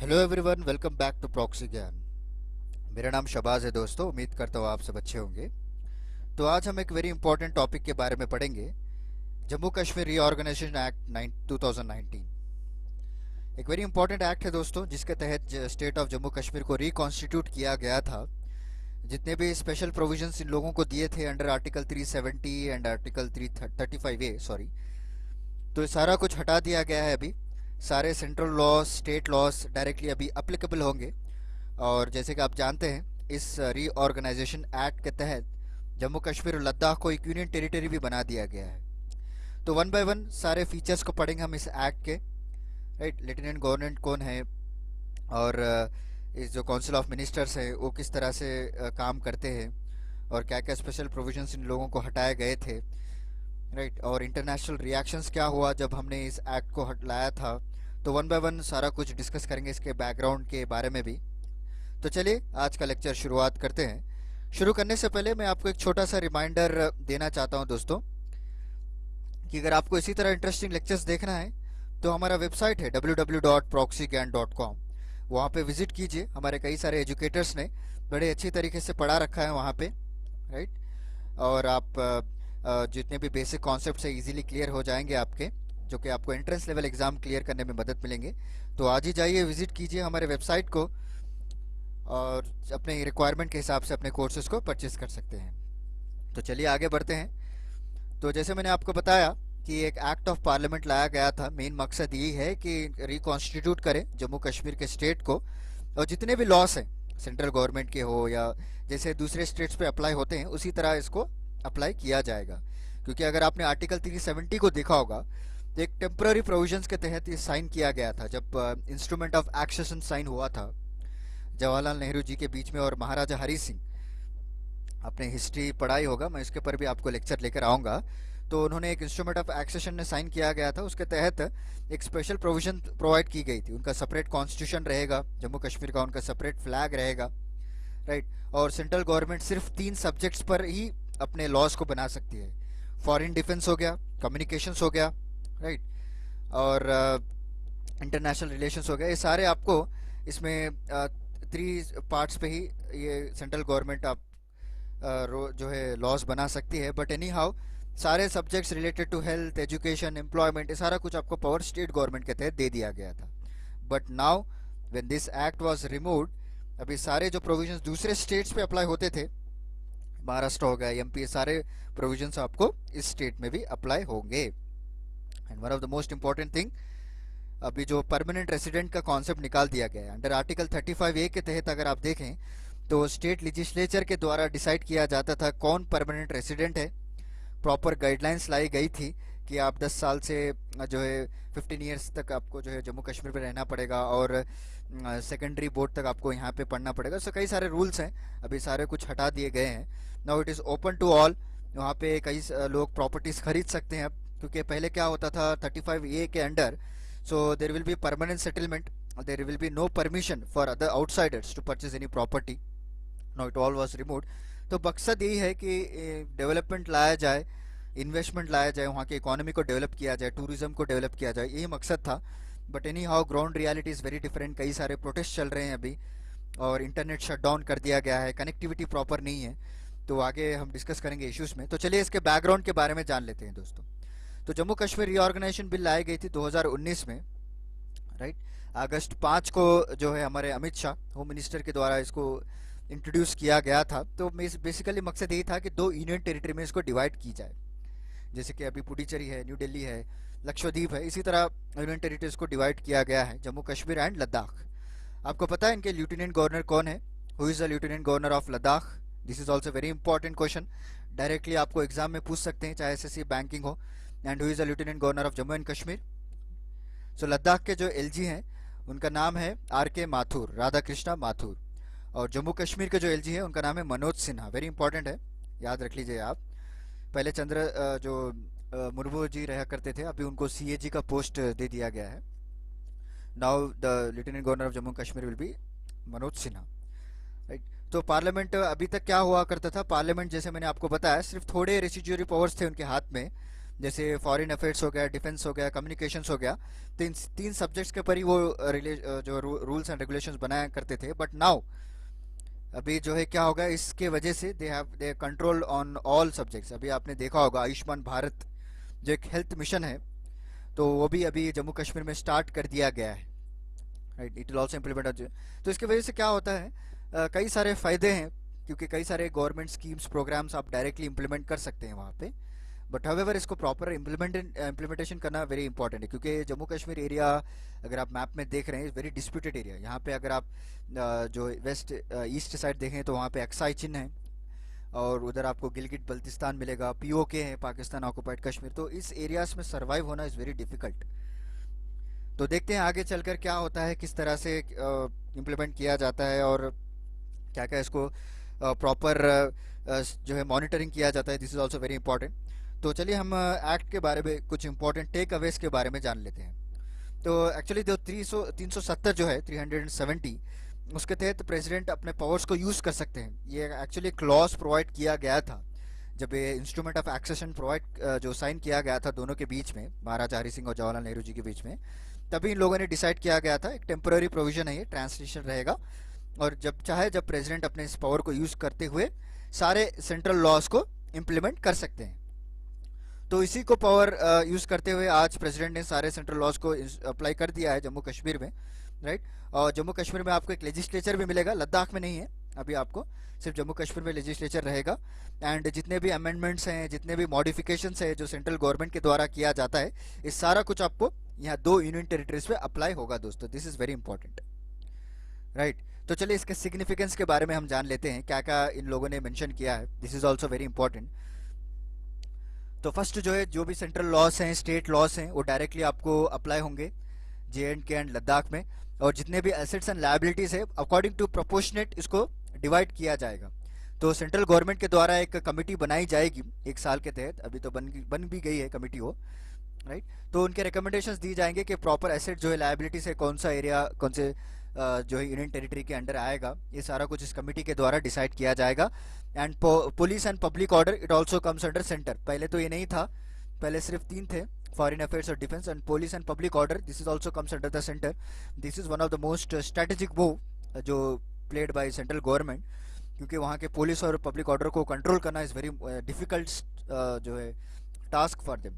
Hello everyone, welcome back to proxy Gyan. मेरा नाम शबाज है दोस्तों। उम्मीद करता हूँ आप सब अच्छे होंगे। तो आज हम एक वेरी इंपॉर्टेंट टॉपिक के बारे में पढ़ेंगे। जम्मू कश्मीर रीऑर्गेनाइजेशन एक्ट 2019 एक वेरी इंपॉर्टेंट एक्ट है दोस्तों, जिसके तहत स्टेट ऑफ जम्मू कश्मीर को रिकॉन्स्टिट्यूट किया गया था। जितने भी स्पेशल प्रोविजंस इन लोगों को दिए थे under article 370 and article 335A, sorry, तो ये सारा कुछ हटा दिया गया है अभी। सारे central laws, state laws directly अभी अप्लीकेबल होंगे। और जैसे कि आप जानते हैं, इस रीऑर्गेनाइजेशन एक्ट के तहत जम्मू कश्मीर और लद्दाख को एक यूनियन टेरिटरी भी बना दिया गया है। तो वन बाय वन सारे फीचर्स को पढ़ेंगे हम इस एक्ट के। राइट, लेफ्टिनेंट गवर्नमेंट कौन है, और इस जो काउंसिल ऑफ मिनिस्टर्स है वो किस तरह से काम करते हैं, और क्या क्या स्पेशल प्रोविजंस इन लोगों को हटाए गए थे। राइट, और इंटरनेशनल रिएक्शंस क्या हुआ जब हमने इस एक्ट को हटाया था। तो वन बाय वन सारा कुछ डिस्कस करेंगे, इसके बैकग्राउंड के बारे में भी। तो चलिए आज का लेक्चर शुरुआत करते हैं। शुरू करने से पहले मैं आपको एक छोटा सा रिमाइंडर देना चाहता हूं दोस्तों, कि अगर आपको इसी तरह इंटरेस्टिंग लेक्चर्स देखना है तो हमारा वेबसाइट है www.proxygyan.com। वहाँ पे विजिट कीजिए। हमारे कई सारे एजुकेटर्स ने बड़े अच्छी तरीके से पढ़ा रखा है वहाँ पे। राइट, और आप जितने भी बेसिक कॉन्सेप्ट्स है इजीली क्लियर हो जाएंगे आपके, जो कि आपको एंट्रेंस लेवल एग्जाम क्लियर करने में मदद मिलेंगे। तो आज ही जाइए, विजिट कीजिए हमारे वेबसाइट को, और अपने रिक्वायरमेंट के हिसाब से अपने कोर्सेज को परचेज कर सकते हैं। तो चलिए आगे बढ़ते हैं। तो जैसे मैंने आपको बताया कि एक एक्ट ऑफ पार्लियामेंट लाया गया था। मेन मकसद यही है कि रिकॉन्स्टिट्यूट करें जम्मू कश्मीर के स्टेट को, और जितने भी लॉस हैं सेंट्रल गवर्नमेंट के हो या जैसे दूसरे स्टेट्स पे अप्लाई होते हैं उसी तरह इसको अप्लाई किया जाएगा। क्योंकि अगर आपने आर्टिकल 370 को देखा होगा तो एक टेम्पररी प्रोविजंस के तहत ये साइन किया गया था, जब इंस्ट्रूमेंट ऑफ एक्सेशन साइन हुआ था जवाहरलाल नेहरू जी के बीच में और महाराजा हरी सिंह। आपने हिस्ट्री पढ़ाई होगा, मैं इसके पर भी आपको लेक्चर लेकर आऊँगा। तो उन्होंने एक इंस्ट्रूमेंट ऑफ एक्सेशन में साइन किया गया था, उसके तहत एक स्पेशल प्रोविजन प्रोवाइड की गई थी। उनका सेपरेट कॉन्स्टिट्यूशन रहेगा जम्मू कश्मीर का, उनका सेपरेट फ्लैग रहेगा। राइट, और सेंट्रल गवर्नमेंट सिर्फ 3 सब्जेक्ट्स पर ही अपने लॉज को बना सकती है। फॉरेन डिफेंस हो गया, कम्युनिकेशंस हो गया, राइट, और इंटरनेशनल रिलेशंस हो गया। ये सारे आपको इसमें 3 पार्ट्स पे ही ये सेंट्रल गवर्नमेंट आप जो है लॉज बना सकती है। बट एनी हाउ सारे subjects related to health, education, employment, ये सारा कुछ आपको पावर स्टेट गवर्नमेंट के तहत दे दिया गया था। But now when this act was removed, अभी सारे जो प्रोविजंस दूसरे स्टेट्स पे अप्लाई होते थे, महाराष्ट्र हो गया, एमपी, सारे प्रोविजंस आपको इस स्टेट में भी अप्लाई होंगे। And one of the most important thing, अभी जो परमानेंट रेसिडेंट का कॉन्सेप्ट निकाल दिया गया है अंडर आर्टिकल 35A के तहत, अगर आप देखें तो स्टेट लेजिस्लेचर के द्वारा डिसाइड किया जाता था कौन परमानेंट रेसिडेंट है। प्रॉपर गाइडलाइंस लाई गई थी कि आप 10 साल से जो है 15 ईयर्स तक आपको जो है जम्मू कश्मीर में रहना पड़ेगा, और सेकेंडरी बोर्ड तक आपको यहाँ पे पढ़ना पड़ेगा। सो कई सारे रूल्स हैं, अभी सारे कुछ हटा दिए गए हैं। Now it is open to all. वहाँ पे कई लोग प्रॉपर्टीज़ खरीद सकते हैं अब, क्योंकि पहले क्या होता था 35A के under, so there will be permanent settlement, there will be no permission for other outsiders to purchase any property. Now it all was removed. तो मकसद यही है कि डेवलपमेंट लाया जाए, इन्वेस्टमेंट लाया जाए, वहाँ की इकोनॉमी को डेवलप किया जाए, टूरिज्म को डेवलप किया जाए, यही मकसद था। But any how ground reality is very different. कई सारे प्रोटेस्ट चल रहे हैं अभी, और इंटरनेट शट डाउन कर दिया गया है, कनेक्टिविटी प्रॉपर नहीं है। तो आगे हम डिस्कस करेंगे इश्यूज़ में। तो चलिए इसके बैकग्राउंड के बारे में जान लेते हैं दोस्तों। तो जम्मू कश्मीर रीऑर्गेनाइजेशन बिल लाई गई थी 2019 में। राइट, अगस्त 5 को जो है हमारे अमित शाह होम मिनिस्टर के द्वारा इसको इंट्रोड्यूस किया गया था। तो बेसिकली मकसद यही था कि 2 यूनियन टेरिटरी में इसको डिवाइड की जाए। जैसे कि अभी पुडुचेरी है, न्यू दिल्ली है, लक्षद्वीप है, इसी तरह यूनियन टेरिटरीज को डिवाइड किया गया है, जम्मू कश्मीर एंड लद्दाख। आपको पता है इनके लेफ्टिनेंट गवर्नर कौन है? Who is the lieutenant governor of Ladakh? This is also very important question, directly आपको एग्जाम में पूछ सकते हैं, चाहे एसएससी बैंकिंग हो। And who is the lieutenant governor of Jammu and Kashmir? So Ladakh के जो एलजी हैं उनका नाम है आर के माथुर, राधा कृष्णा माथुर। और जम्मू कश्मीर के जो एलजी है उनका नाम है मनोज सिन्हा। वेरी इंपॉर्टेंट है, याद रख लीजिए आप। पहले जो मुर्मू जी रहा करते थे, अभी उनको सीएजी का पोस्ट दे दिया गया है। Now the lieutenant governor of Jammu Kashmir will be Manoj Sinha. Right, तो पार्लियामेंट अभी तक क्या हुआ करता था, पार्लियामेंट जैसे मैंने आपको बताया सिर्फ थोड़े रेसिड्यूरी पावर्स थे उनके हाथ में। जैसे फॉरेन अफेयर्स हो गया, डिफेंस हो गया, कम्युनिकेशंस हो गया। तो इन तीन सब्जेक्ट्स के ऊपर ही वो जो रूल्स एंड रेगुलेशंस बनाया करते थे। बट नाउ अभी जो है क्या होगा, इसके वजह से they control on all subjects. अभी आपने देखा होगा आयुष्मान भारत जो एक हेल्थ मिशन है, तो वो भी अभी जम्मू कश्मीर में स्टार्ट कर दिया गया है, right. It will also implement. तो इसकी वजह से क्या होता है, कई सारे फायदे हैं, क्योंकि कई सारे गवर्नमेंट स्कीम्स प्रोग्राम्स आप डायरेक्टली इंप्लीमेंट कर सकते हैं वहाँ पे। बट हाउएवर इसको प्रॉपर इम्प्लीमेंटेशन करना वेरी इंपॉर्टेंट है, क्योंकि जम्मू कश्मीर एरिया अगर आप मैप में देख रहे हैं वेरी डिस्प्यूटेड एरिया। यहाँ पे अगर आप जो वेस्ट ईस्ट साइड देखें तो वहाँ पे एक्साई चिन्ह है, और उधर आपको गिलगिट बल्तिस्तान मिलेगा, पीओके है, पाकिस्तान ऑक्युपाइड कश्मीर। तो इस एरियाज में सर्वाइव होना इज़ वेरी डिफिकल्ट। तो देखते हैं आगे चलकर क्या होता है, किस तरह से इम्प्लीमेंट किया जाता है, और क्या क्या इसको प्रॉपर जो है मॉनिटरिंग किया जाता है। This is also very important. तो चलिए हम एक्ट के बारे में कुछ इंपॉर्टेंट टेक अवेज के बारे में जान लेते हैं। तो एक्चुअली जो 370 जो है 370, उसके तहत प्रेसिडेंट अपने पावर्स को यूज़ कर सकते हैं। ये एक्चुअली क्लॉज प्रोवाइड किया गया था जब ये इंस्ट्रूमेंट ऑफ एक्सेशन प्रोवाइड जो साइन किया गया था दोनों के बीच में, महाराजा हरि सिंह और जवाहरलाल नेहरू जी के बीच में। तभी इन लोगों ने डिसाइड किया गया था, एक टेम्पररी प्रोविजन है, ये ट्रांसलेशन रहेगा, और जब चाहे जब प्रेसिडेंट अपने इस पावर को यूज़ करते हुए सारे सेंट्रल लॉज को इम्प्लीमेंट कर सकते हैं। तो इसी को पावर यूज़ करते हुए आज प्रेसिडेंट ने सारे सेंट्रल लॉज को अप्लाई कर दिया है जम्मू कश्मीर में, राइट। और जम्मू कश्मीर में आपको एक लेजिस्लेचर भी मिलेगा, लद्दाख में नहीं है अभी, आपको सिर्फ जम्मू कश्मीर में लेजिस्लेचर रहेगा। एंड जितने भी अमेंडमेंट्स हैं, जितने भी मॉडिफिकेशंस हैं जो सेंट्रल गवर्नमेंट के द्वारा किया जाता है, इस सारा कुछ आपको यहाँ 2 यूनियन टेरिटरीज पे अप्लाई होगा दोस्तों। This is very important, right. तो चलिए इसके सिग्निफिकेंस के बारे में हम जान लेते हैं, क्या क्या इन लोगों ने मेंशन किया है। This is also very important. तो फर्स्ट जो है, जो भी सेंट्रल लॉस हैं, स्टेट लॉस हैं, वो डायरेक्टली आपको अप्लाई होंगे JNK एंड लद्दाख में। और जितने भी एसेट्स एंड लायबिलिटीज है अकॉर्डिंग टू प्रोपोर्शनेट इसको डिवाइड किया जाएगा। तो सेंट्रल गवर्नमेंट के द्वारा एक कमेटी बनाई जाएगी 1 साल के तहत, अभी तो बन भी गई है कमेटी वो, राइट। तो उनके रिकमेंडेशंस दी जाएंगे कि प्रॉपर एसेट जो है, लायबिलिटीज है, कौन सा एरिया कौन से जो है यूनियन टेरिटरी के अंडर आएगा, ये सारा कुछ इस कमेटी के द्वारा डिसाइड किया जाएगा। And police and public order it also comes under centre. पहले तो ये नहीं था, पहले सिर्फ 3 थे, फॉरेन अफेयर्स और defence and police and public order. This is also comes under the centre. This is one of the most strategic move जो प्लेड बाय सेंट्रल गवर्नमेंट, क्योंकि वहाँ के पुलिस और पब्लिक ऑर्डर को कंट्रोल करना is very difficult जो है task for them,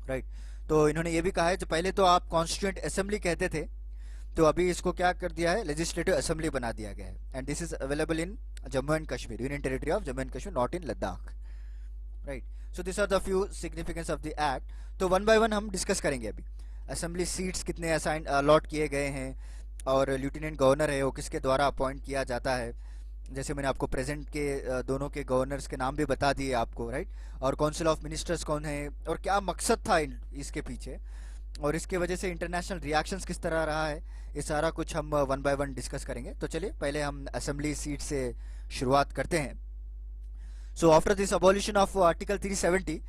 right. तो इन्होंने ये भी कहा है, जो पहले तो आप कॉन्स्टिट्यूएंट असेंबली कहते थे, तो अभी इसको क्या कर दिया है, लेजिस्लेटिव असेंबली बना दिया गया है। And this is available in Jammu and Kashmir, union territory of Jammu and Kashmir, not in Ladakh, right. So this are the few significance of the act. तो वन बाय वन हम डिस्कस करेंगे अभी। असेंबली सीट्स कितने असाइन अलॉट किए गए हैं, और लेफ्टिनेंट गवर्नर है वो किसके द्वारा अपॉइंट किया जाता है। जैसे मैंने आपको प्रेजेंट के दोनों के गवर्नर्स के नाम भी बता दिए आपको, राइट। और काउंसिल ऑफ मिनिस्टर्स कौन है, और क्या मकसद था इसके पीछे, और इसके वजह से इंटरनेशनल रिएक्शंस किस तरह रहा है, ये सारा कुछ हम वन बाय वन डिस्कस करेंगे। तो चलिए पहले हम असेंबली सीट से शुरुआत करते हैं। So after this abolition of article 370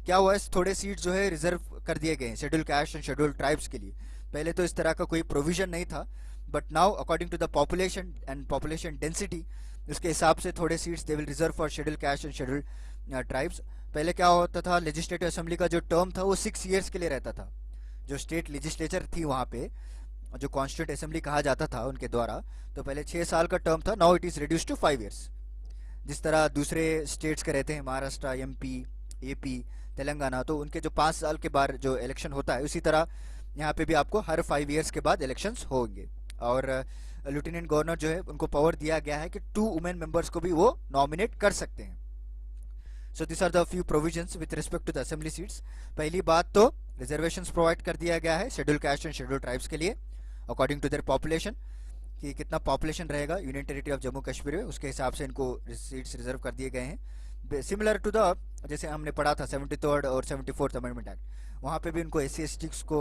क्या हुआ है, थोड़े सीट जो है रिजर्व कर दिए गए हैं schedule caste and schedule tribes के लिए। पहले तो इस तरह का कोई प्रोविजन नहीं था, but now according to the population and population density, उसके हिसाब से थोड़े seats they will reserve for schedule caste and schedule tribes. पहले क्या होता था, लेजिस्लेटिव असेंबली का जो टर्म था वो 6 ईयर्स के लिए रहता था। जो स्टेट लेजिस्लेचर थी वहाँ पे, जो कॉन्स्टिट्यूंट असेंबली कहा जाता था उनके द्वारा, तो पहले 6 साल का टर्म था, now it is reduce to 5 years. जिस तरह दूसरे स्टेट्स के रहते हैं, महाराष्ट्र, MP, AP, तेलंगाना, तो उनके जो 5 साल के बाद जो इलेक्शन होता है, उसी तरह यहाँ पे भी आपको हर 5 ईयर्स के बाद इलेक्शंस होंगे। और लेफ्टिनेंट गवर्नर जो है उनको पावर दिया गया है कि 2 वुमेन मेंबर्स को भी वो नॉमिनेट कर सकते हैं। So this are the few provisions with respect to the assembly seats. पहली बात तो रिजर्वेशंस प्रोवाइड कर दिया गया है schedule caste and schedule tribes के लिए अकॉर्डिंग टू देयर पॉपुलेशन, कि कितना पॉपुलेशन रहेगा union territory of Jammu Kashmir में, उसके हिसाब से इनको सीट्स रिजर्व कर दिए गए हैं। सिमिलर टू द, जैसे हमने पढ़ा था 73rd और 74th अमेंडमेंट एक्ट, वहाँ पे भी उनको SC/ST को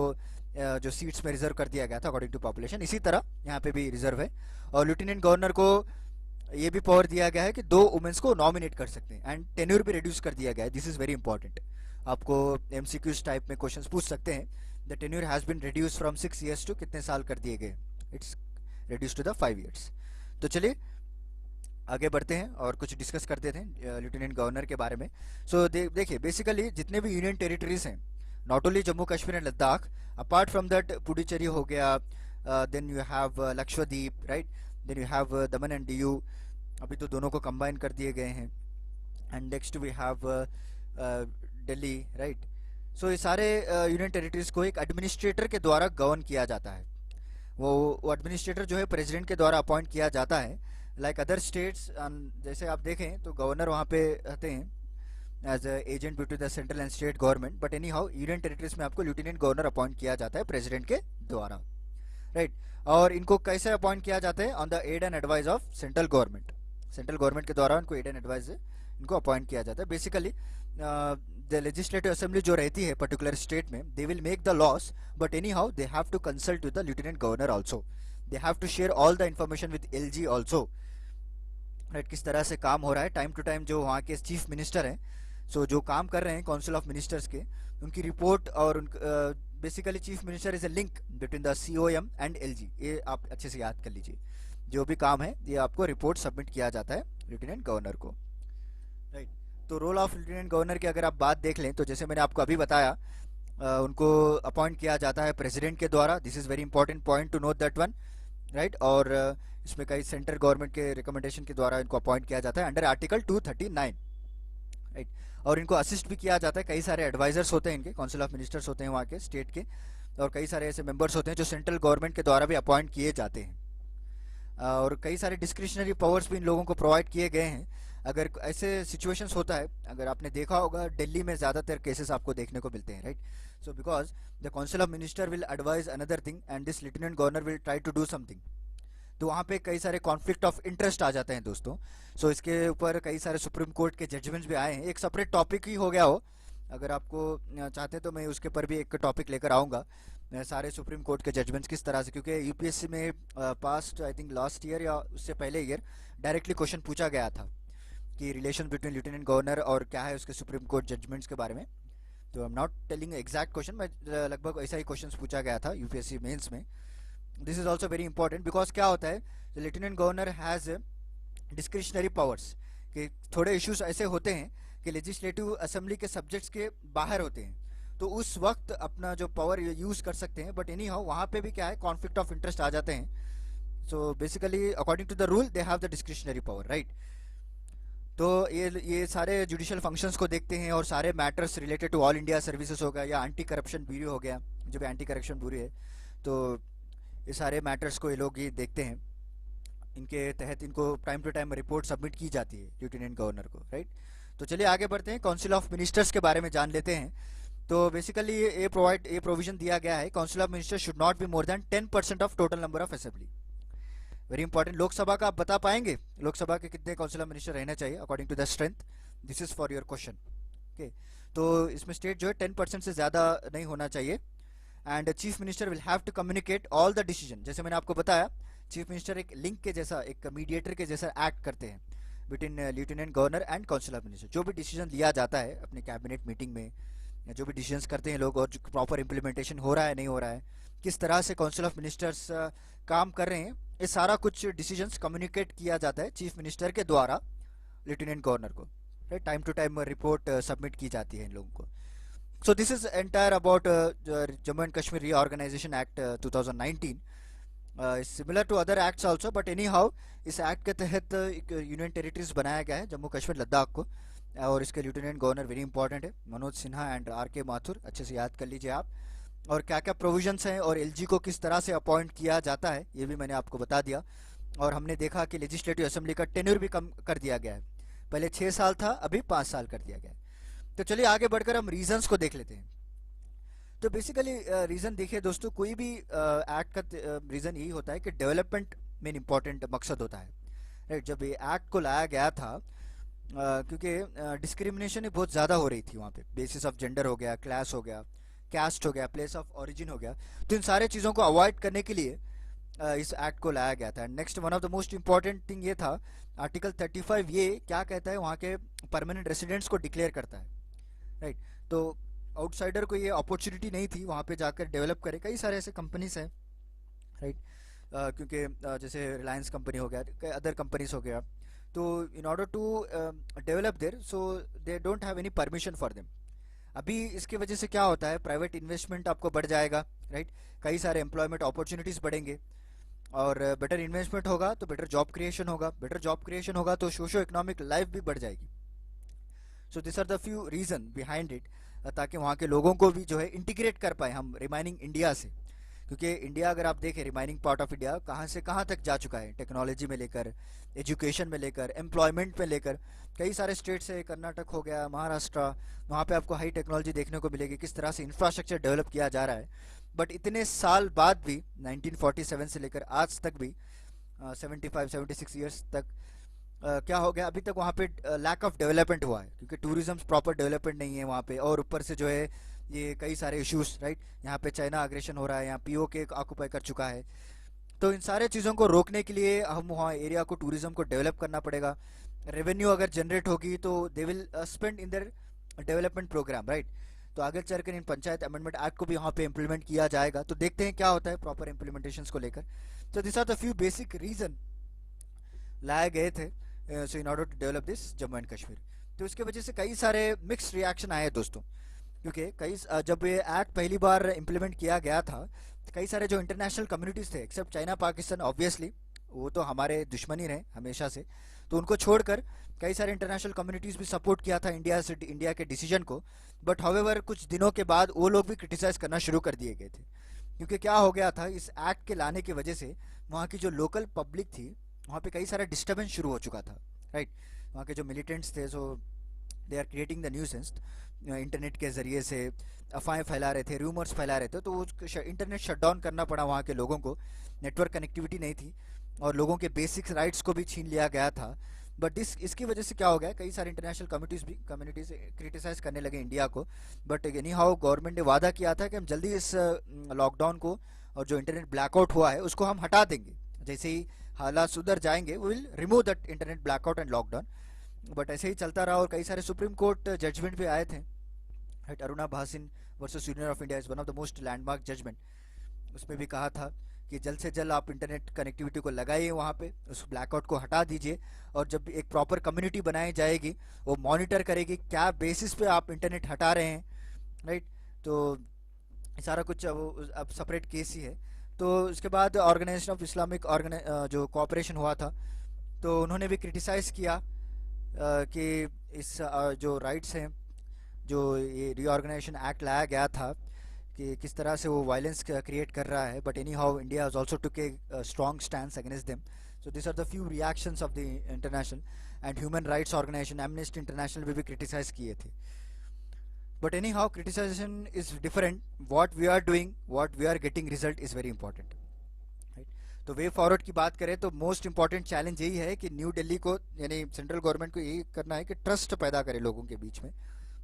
जो सीट्स में रिजर्व कर दिया गया था अकॉर्डिंग टू पॉपुलेशन, इसी तरह यहाँ पे भी रिजर्व है। और लेफ्टिनेंट गवर्नर को ये भी पावर दिया गया है कि 2 वुमेन्स को नॉमिनेट कर सकते हैं, एंड टेन्योर भी रिड्यूस कर दिया गया है। दिस इज वेरी इंपॉर्टेंट, आपको MCQs टाइप में क्वेश्चंस पूछ सकते हैं। The tenure has been reduce from 6 years to कितने साल कर दिए गए, it's reduce to the 5 years. तो चलिए आगे बढ़ते हैं और कुछ डिस्कस करते थे लेफ्टिनेंट गवर्नर के बारे में। सो देखिए बेसिकली जितने भी यूनियन टेरिटरीज हैं, not only Jammu Kashmir and Ladakh, apart from that Puducherry हो गया, then you have Lakshadweep, right, then you have Daman and Diu, अभी तो दोनों को कंबाइन कर दिए गए हैं, and next we have Delhi, right. So ये सारे यूनियन टेरिटरीज को एक एडमिनिस्ट्रेटर के द्वारा गवर्न किया जाता है। वो एडमिनिस्ट्रेटर जो है प्रेसिडेंट के द्वारा अपॉइंट किया जाता है। लाइक अदर स्टेट्स, जैसे आप देखें तो गवर्नर वहाँ पे रहते हैं as agent between the central and state government, but anyhow union territories में आपको लेफ्टिनेंट गवर्नर अपॉइंट किया जाता है प्रेसिडेंट के द्वारा, राइट। और इनको कैसे अपॉइंट किया जाता है? On the aid and advice of central government. Central government के द्वारा उनको एड एंड एडवाइस इनको अपॉइंट किया जाता है। बेसिकली द लेजिस्लेटिव असेंबली जो रहती है पर्टिकुलर स्टेट में, they will make the laws, but anyhow they have to consult with the lieutenant governor also, they have to share all the information with LG also, right. किस तरह से काम हो रहा है टाइम टू टाइम, जो वहाँ के चीफ मिनिस्टर हैं, सो जो काम कर रहे हैं काउंसिल ऑफ मिनिस्टर्स के, उनकी रिपोर्ट, और basically chief minister is a link between the COM and LG. ये आप अच्छे से याद कर लीजिए, जो भी काम है ये आपको रिपोर्ट सबमिट किया जाता है लेफ्टिनेंट गवर्नर को, राइट। तो रोल ऑफ लेफ्टिनेंट गवर्नर की अगर आप बात देख लें तो जैसे मैंने आपको अभी बताया, उनको अपॉइंट किया जाता है प्रेसिडेंट के द्वारा। This is very important point two note that one, right. और इसमें कई सेंट्रल गवर्नमेंट के रिकमेंडेशन के द्वारा इनको अपॉइंट किया जाता है अंडर आर्टिकल 239, राइट। और इनको असिस्ट भी किया जाता है, कई सारे एडवाइजर्स होते हैं इनके, काउंसिल ऑफ मिनिस्टर्स होते हैं वहाँ के स्टेट के, और कई सारे ऐसे मेंबर्स होते हैं जो सेंट्रल गवर्नमेंट के द्वारा भी अपॉइंट किए जाते हैं। और कई सारे डिस्क्रिशनरी पावर्स भी इन लोगों को प्रोवाइड किए गए हैं। अगर ऐसे सिचुएशंस होता है, अगर आपने देखा होगा दिल्ली में ज़्यादातर केसेस आपको देखने को मिलते हैं, right. So because the council of minister will advise another thing and this lieutenant governor will try to do something, तो वहाँ पे कई सारे कॉन्फ्लिक्ट ऑफ इंटरेस्ट आ जाते हैं दोस्तों। सो इसके ऊपर कई सारे सुप्रीम कोर्ट के जजमेंट्स भी आए हैं, एक सेपरेट टॉपिक ही हो गया हो, अगर आपको चाहते तो मैं उसके ऊपर भी एक टॉपिक लेकर आऊँगा, सारे सुप्रीम कोर्ट के जजमेंट्स किस तरह से, क्योंकि यूपीएससी में past I think last year या उससे पहले ईयर डायरेक्टली क्वेश्चन पूछा गया था कि रिलेशन बिटवीन लेफ्टिनेंट गवर्नर और क्या है उसके सुप्रीम कोर्ट जजमेंट्स के बारे में। तो I am not telling exact question, मैं लगभग ऐसा ही क्वेश्चन पूछा गया था यूपीएससी मेंस में। This is also very important because क्या होता है, lieutenant governor has discretionary powers, कि थोड़े इश्यूज ऐसे होते हैं कि लेजिस्लेटिव असेंबली के सब्जेक्ट्स के बाहर होते हैं, तो उस वक्त अपना जो पावर यूज कर सकते हैं, बट एनी हाउ वहाँ पे भी क्या है, कॉन्फ्लिक्ट ऑफ इंटरेस्ट आ जाते हैं। So basically according to the rule they have the discretionary power, right. तो ये सारे जुडिशियल फंक्शंस को देखते हैं, और सारे matters related to all India services हो गया या एंटी करप्शन ब्यूरो हो गया, जो भी एंटी करप्शन ब्यूरो है, तो ये सारे मैटर्स को ये लोग ही देखते हैं। इनके तहत इनको time to time report submit की जाती है लेफ्टिनेंट गवर्नर को, राइट। तो चलिए आगे बढ़ते हैं, काउंसिल ऑफ मिनिस्टर्स के बारे में जान लेते हैं। तो बेसिकली ये प्रोविजन दिया गया है, council of ministers should not be more than 10% of total number of assembly. Very important. Lok Sabha का आप बता पाएंगे लोकसभा के कितने काउंसिल ऑफ मिनिस्टर रहना चाहिए according to the strength? This is for your question, okay. तो इसमें स्टेट जो है 10% से ज़्यादा नहीं होना चाहिए, and chief minister will have to communicate all the decision. जैसे मैंने आपको बताया, चीफ मिनिस्टर एक लिंक के जैसा, एक मीडिएटर के जैसा एक्ट करते हैं between lieutenant governor and council of minister. जो भी डिसीजन लिया जाता है अपने कैबिनेट मीटिंग में, या जो भी डिसीजंस करते हैं लोग, और जो प्रॉपर इम्प्लीमेंटेशन हो रहा है नहीं हो रहा है, किस तरह से काउंसिल ऑफ मिनिस्टर्स काम कर रहे हैं, ये सारा कुछ डिसीजंस कम्युनिकेट किया जाता है चीफ मिनिस्टर के द्वारा लेफ्टिनेंट गवर्नर को, right. Time to time report submit की जाती है इन लोगों को। So this is entire about Jammu and Kashmir reorganisation act 2019, similar to other acts also, but anyhow इस एक्ट के तहत एक यूनियन टेरिटरीज बनाया गया है जम्मू कश्मीर लद्दाख को, और इसके लेफ्टिनेंट गवर्नर वेरी इंपॉर्टेंट है, मनोज सिन्हा एंड आर के माथुर, अच्छे से याद कर लीजिए आप। और क्या क्या प्रोविजंस हैं और एलजी को किस तरह से अपॉइंट किया जाता है ये भी मैंने आपको बता दिया। और हमने देखा कि लेजिस्लेटिव असेंबली का टेन्योर भी कम कर दिया गया है, पहले 6 साल था, अभी 5 साल कर दिया गया है। तो चलिए आगे बढ़कर हम रीजंस को देख लेते हैं। तो बेसिकली रीज़न देखिए दोस्तों, कोई भी एक्ट का रीज़न यही होता है कि डेवलपमेंट मेन इंपॉर्टेंट मकसद होता है, राइट। जब ये एक्ट को लाया गया था, क्योंकि डिस्क्रिमिनेशन बहुत ज़्यादा हो रही थी वहाँ पे, बेसिस ऑफ जेंडर हो गया, क्लास हो गया, कास्ट हो गया, प्लेस ऑफ ओरिजिन हो गया, तो इन सारे चीज़ों को अवॉइड करने के लिए इस एक्ट को लाया गया था। Next one of the most important thing ये था, आर्टिकल 35 ये क्या कहता है, वहाँ के परमानेंट रेसिडेंट्स को डिक्लेयर करता है, राइट। तो आउटसाइडर को ये अपॉर्चुनिटी नहीं थी वहाँ पे जाकर डेवलप करे। कई सारे ऐसे कंपनीज हैं, राइट, क्योंकि जैसे रिलायंस कंपनी हो गया, कई अदर कंपनीज हो गया, तो in order to develop there, so they don't have any permission for them. अभी इसकी वजह से क्या होता है, प्राइवेट इन्वेस्टमेंट आपको बढ़ जाएगा, राइट। कई सारे एम्प्लॉयमेंट अपॉर्चुनिटीज बढ़ेंगे, और बेटर इन्वेस्टमेंट होगा तो बेटर जॉब क्रिएशन होगा, बेटर जॉब क्रिएशन होगा तो सोशो इकोनॉमिक लाइफ भी बढ़ जाएगी। So this are the few reason behind it, ताकि वहाँ के लोगों को भी जो है इंटीग्रेट कर पाए हम रिमाइनिंग इंडिया से। क्योंकि इंडिया अगर आप देखें, रिमाइनिंग पार्ट ऑफ इंडिया कहाँ से कहाँ तक जा चुका है, टेक्नोलॉजी में लेकर, एजुकेशन में लेकर, एम्प्लॉयमेंट में लेकर। कई सारे स्टेट्स है, कर्नाटक हो गया, महाराष्ट्र, वहाँ पे आपको हाई टेक्नोलॉजी देखने को मिलेगी, किस तरह से इंफ्रास्ट्रक्चर डेवलप किया जा रहा है। बट इतने साल बाद भी 1947 से लेकर आज तक भी 75-76 ईयर्स तक क्या हो गया, अभी तक वहाँ पे लैक ऑफ डेवलपमेंट हुआ है, क्योंकि टूरिज्म प्रॉपर डेवलपमेंट नहीं है वहाँ पे। और ऊपर से जो है ये कई सारे इश्यूज, राइट, यहाँ पे चाइना अग्रेशन हो रहा है, यहाँ पीओके ऑक्युपाई कर चुका है। तो इन सारे चीज़ों को रोकने के लिए हम वहाँ एरिया को, टूरिज्म को डेवलप करना पड़ेगा। रेवेन्यू अगर जनरेट होगी तो they will spend in their development program, right. तो आगे चलकर इन पंचायत अमेंडमेंट एक्ट को भी वहाँ पे इम्प्लीमेंट किया जाएगा, तो देखते हैं क्या होता है प्रॉपर इम्प्लीमेंटेशन को लेकर। तो this are the few basic reason लाए गए थे so in order to develop this Jammu and Kashmir. तो इसके वजह से कई सारे मिक्स रिएक्शन आए दोस्तों, क्योंकि जब ये एक्ट पहली बार इम्प्लीमेंट किया गया था, तो कई सारे जो इंटरनेशनल कम्युनिटीज़ थे, एक्सेप्ट चाइना पाकिस्तान ऑब्वियसली, वो तो हमारे दुश्मनी रहे हमेशा से, तो उनको छोड़कर कई सारे इंटरनेशनल कम्युनिटीज़ भी सपोर्ट किया था इंडिया के डिसीजन को। बट हाउएवर कुछ दिनों के बाद वो लोग भी क्रिटिसाइज़ करना शुरू कर दिए गए थे, क्योंकि क्या हो गया था, इस एक्ट के लाने की वजह से वहाँ की जो लोकल पब्लिक थी, वहाँ पे कई सारा डिस्टर्बेंस शुरू हो चुका था, राइट। वहाँ के जो मिलिटेंट्स थे, so they are creating the nuisance, internet के ज़रिए से अफवाहें फैला रहे थे, रूमर्स फैला रहे थे, तो इंटरनेट शट डाउन करना पड़ा वहाँ के लोगों को। नेटवर्क कनेक्टिविटी नहीं थी और लोगों के बेसिक राइट्स को भी छीन लिया गया था। बट इसकी वजह से क्या हो गया, कई सारे इंटरनेशनल कम्युनिटीज़ क्रिटिसाइज करने लगे इंडिया को। बट एनी हाउ गवर्नमेंट ने वादा किया था कि हम जल्दी इस लॉकडाउन को और जो इंटरनेट ब्लैकआउट हुआ है उसको हम हटा देंगे, जैसे ही हालात सुधर जाएंगे we will remove that internet blackout and lockdown. बट ऐसे ही चलता रहा और कई सारे सुप्रीम कोर्ट जजमेंट भी आए थे, right. Aruna Bhasin versus union of India is one of the most landmark judgement. उसमें भी कहा था कि जल्द से जल्द आप इंटरनेट कनेक्टिविटी को लगाइए वहाँ पे, उस ब्लैकआउट को हटा दीजिए, और जब एक प्रॉपर कम्युनिटी बनाई जाएगी वो मॉनिटर करेगी क्या बेसिस पे आप इंटरनेट हटा रहे हैं, राइट। तो सारा कुछ अब सेपरेट केस ही है। तो उसके बाद ऑर्गेनाइजेशन ऑफ इस्लामिक जो कोऑपरेशन हुआ था, तो उन्होंने भी क्रिटिसाइज़ किया कि इस जो राइट्स हैं, जो ये रीऑर्गेनाइजेशन एक्ट लाया गया था, कि किस तरह से वो वायलेंस क्रिएट कर रहा है। But anyhow India has also took a strong stand against them. So this are the few reactions of the international and human rights organisation, Amnesty International भी क्रिटिसाइज किए थे। But anyhow, criticization is different. What we are doing, what we are getting result is very important. Right? तो way forward की बात करें तो most important challenge यही है कि न्यू दिल्ली को, यानी सेंट्रल गवर्नमेंट को यही करना है कि ट्रस्ट पैदा करे लोगों के बीच में,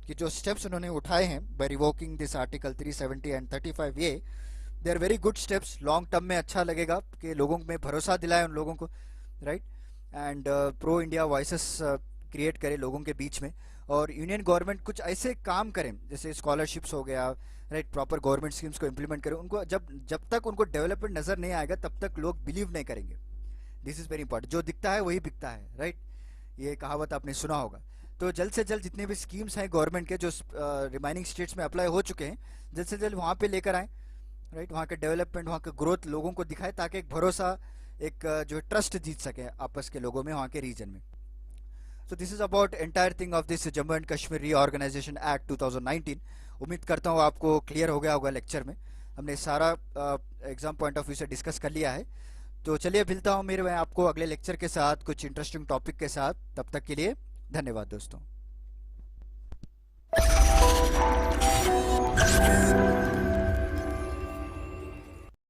कि जो स्टेप्स उन्होंने उठाए हैं by revoking this article 370 and 35 A, they are very good steps. Long term में अच्छा लगेगा कि लोगों में भरोसा दिलाए उन लोगों को, right. And pro India voices create करे लोगों के बीच में, और यूनियन गवर्नमेंट कुछ ऐसे काम करें जैसे स्कॉलरशिप्स हो गया, राइट, प्रॉपर गवर्नमेंट स्कीम्स को इम्प्लीमेंट करें। उनको जब तक उनको डेवलपमेंट नज़र नहीं आएगा तब तक लोग बिलीव नहीं करेंगे। This is very important. जो दिखता है वही बिकता है, राइट, ये कहावत आपने सुना होगा। तो जल्द से जल्द जितने भी स्कीम्स हैं गवर्नमेंट के जो रिमाइनिंग स्टेट्स में अप्लाई हो चुके हैं, जल्द से जल्द वहाँ पे लेकर आएँ, राइट। वहाँ के डेवलपमेंट, वहाँ का ग्रोथ लोगों को दिखाए, ताकि एक भरोसा, एक जो ट्रस्ट जीत सके आपस के लोगों में, वहाँ के रीजन में। So this is about entire thing of this Jammu and Kashmir Reorganization Act 2019। उम्मीद करता हूँ आपको क्लियर हो गया होगा लेक्चर में। हमने सारा एग्जाम पॉइंट ऑफ व्यू से डिस्कस कर लिया है। तो चलिए मिलता हूँ मैं आपको अगले लेक्चर के साथ कुछ इंटरेस्टिंग टॉपिक के साथ। तब तक के लिए धन्यवाद दोस्तों।